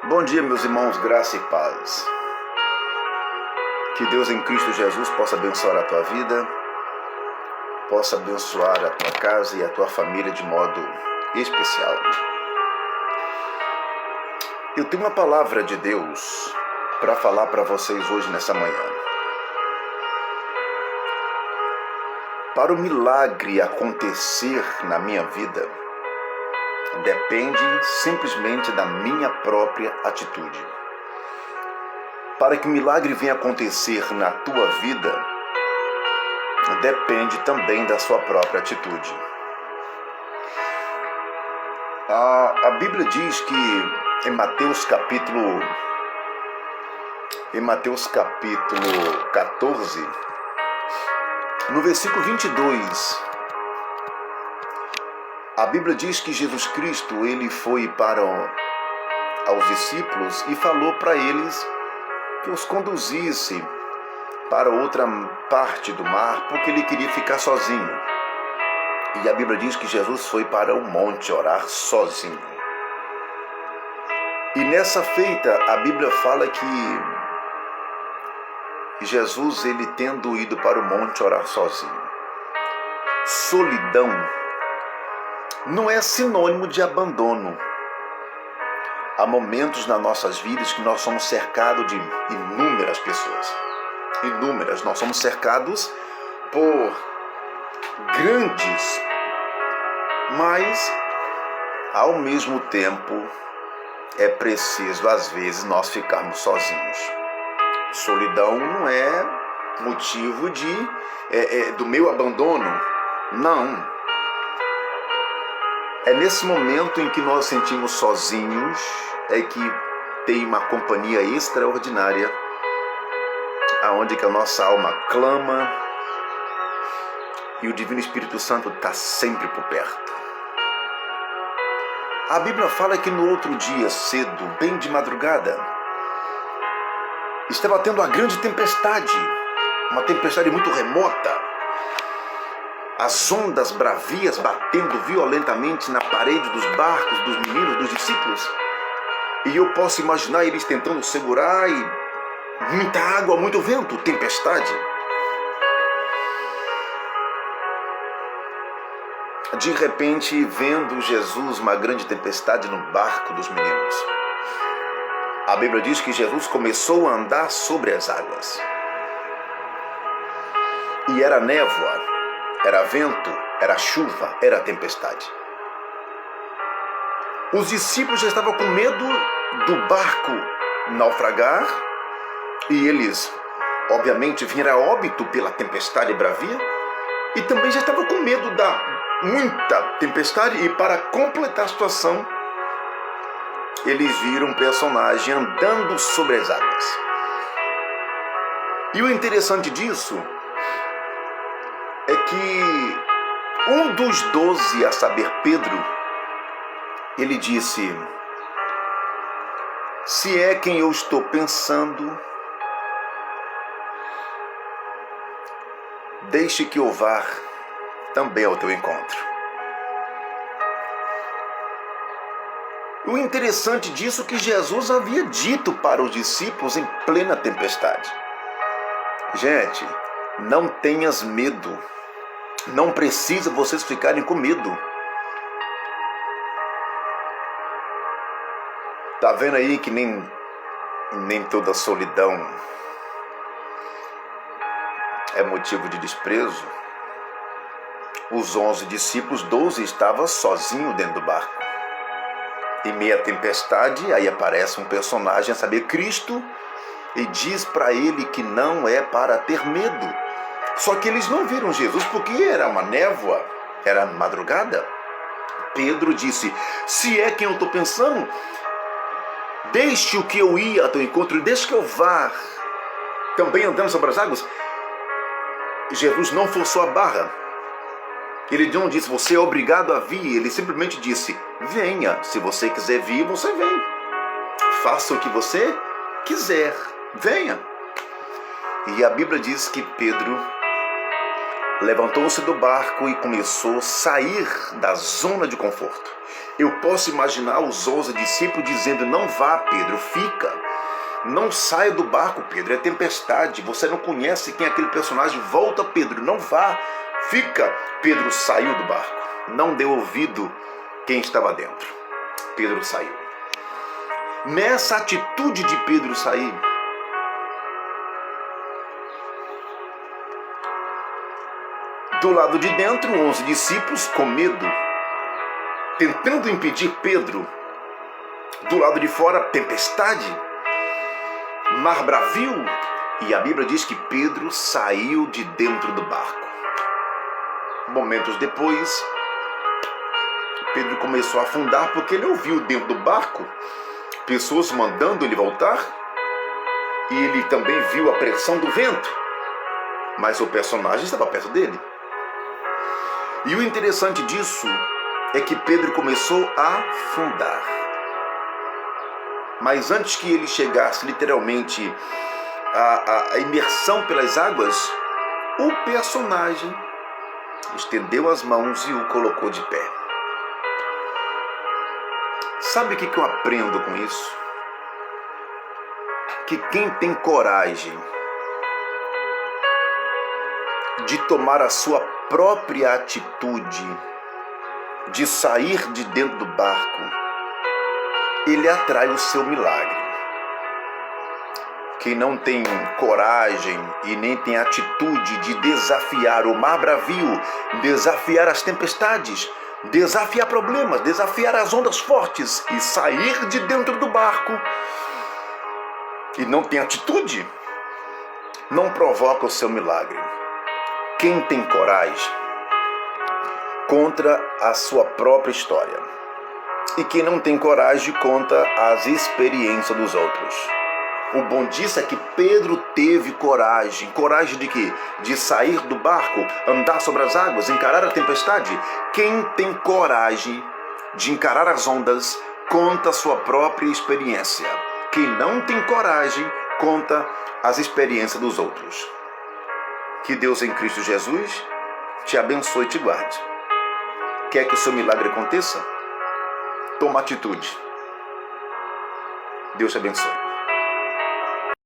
Bom dia, meus irmãos, graça e paz. Que Deus em Cristo Jesus possa abençoar a tua vida, possa abençoar a tua casa e a tua família de modo especial. Eu tenho uma palavra de Deus para falar para vocês hoje nessa manhã. Para o milagre acontecer na minha vida, depende simplesmente da minha própria atitude. Para que o milagre venha acontecer na tua vida, depende também da sua própria atitude. A Bíblia diz que em Mateus capítulo 14, no versículo 22, a Bíblia diz que Jesus Cristo, ele foi para aos discípulos e falou para eles que os conduzisse para outra parte do mar, porque ele queria ficar sozinho. E a Bíblia diz que Jesus foi para o monte orar sozinho. E nessa feita, a Bíblia fala que Jesus, ele tendo ido para o monte orar sozinho. Solidão não é sinônimo de abandono. Há momentos nas nossas vidas que nós somos cercados de inúmeras pessoas. Inúmeras. Nós somos cercados por grandes, mas ao mesmo tempo é preciso às vezes nós ficarmos sozinhos. Solidão não é motivo do meu abandono. Não. É nesse momento em que nós sentimos sozinhos, é que tem uma companhia extraordinária, aonde que a nossa alma clama e o Divino Espírito Santo está sempre por perto. A Bíblia fala que no outro dia cedo, bem de madrugada, estava tendo uma grande tempestade, uma tempestade muito remota. As ondas bravias batendo violentamente na parede dos barcos, dos meninos, dos discípulos. E eu posso imaginar eles tentando segurar e muita água, muito vento, tempestade. De repente, vendo Jesus uma grande tempestade no barco dos meninos, a Bíblia diz que Jesus começou a andar sobre as águas. E era névoa. Era vento, era chuva, era tempestade. Os discípulos já estavam com medo do barco naufragar e eles, obviamente, vieram a óbito pela tempestade bravia e também já estavam com medo da muita tempestade e para completar a situação, eles viram um personagem andando sobre as águas. E o interessante disso é que um dos 12, a saber, Pedro, ele disse: se é quem eu estou pensando, deixe que eu vá também ao teu encontro. O interessante disso é que Jesus havia dito para os discípulos em plena tempestade: gente, não tenhas medo. Não precisa vocês ficarem com medo. Tá vendo aí que nem toda solidão é motivo de desprezo? Os 11 discípulos, 12 estavam sozinhos dentro do barco. Em meio à tempestade, aí aparece um personagem, a saber, Cristo, e diz para ele que não é para ter medo. Só que eles não viram Jesus porque era uma névoa, era madrugada. Pedro disse: se é quem eu estou pensando, deixe o que eu ia ao teu encontro e deixe que eu vá também andando sobre as águas. Jesus não forçou a barra. Ele não disse: você é obrigado a vir. Ele simplesmente disse: venha. Se você quiser vir, você vem. Faça o que você quiser. Venha. E a Bíblia diz que Pedro levantou-se do barco e começou a sair da zona de conforto. Eu posso imaginar os 11 discípulos dizendo: não vá, Pedro, fica. Não saia do barco, Pedro, é tempestade. Você não conhece quem é aquele personagem. Volta, Pedro, não vá, fica. Pedro saiu do barco. Não deu ouvido quem estava dentro. Pedro saiu. Nessa atitude de Pedro sair, do lado de dentro, 11 discípulos com medo, tentando impedir Pedro. Do lado de fora, tempestade, mar bravio. E a Bíblia diz que Pedro saiu de dentro do barco. Momentos depois, Pedro começou a afundar porque ele ouviu dentro do barco pessoas mandando ele voltar. E ele também viu a pressão do vento. Mas o personagem estava perto dele. E o interessante disso é que Pedro começou a afundar. Mas antes que ele chegasse literalmente à imersão pelas águas, o personagem estendeu as mãos e o colocou de pé. Sabe o que eu aprendo com isso? Que quem tem coragem de tomar a sua própria atitude, de sair de dentro do barco, ele atrai o seu milagre. Quem não tem coragem e nem tem atitude de desafiar o mar bravio, desafiar as tempestades, desafiar problemas, desafiar as ondas fortes e sair de dentro do barco, e não tem atitude, não provoca o seu milagre. Quem tem coragem conta a sua própria história. E quem não tem coragem conta as experiências dos outros. O bom disso é que Pedro teve coragem. Coragem de quê? De sair do barco, andar sobre as águas, encarar a tempestade. Quem tem coragem de encarar as ondas conta a sua própria experiência. Quem não tem coragem conta as experiências dos outros. Que Deus em Cristo Jesus te abençoe e te guarde. Quer que o seu milagre aconteça? Toma atitude. Deus te abençoe.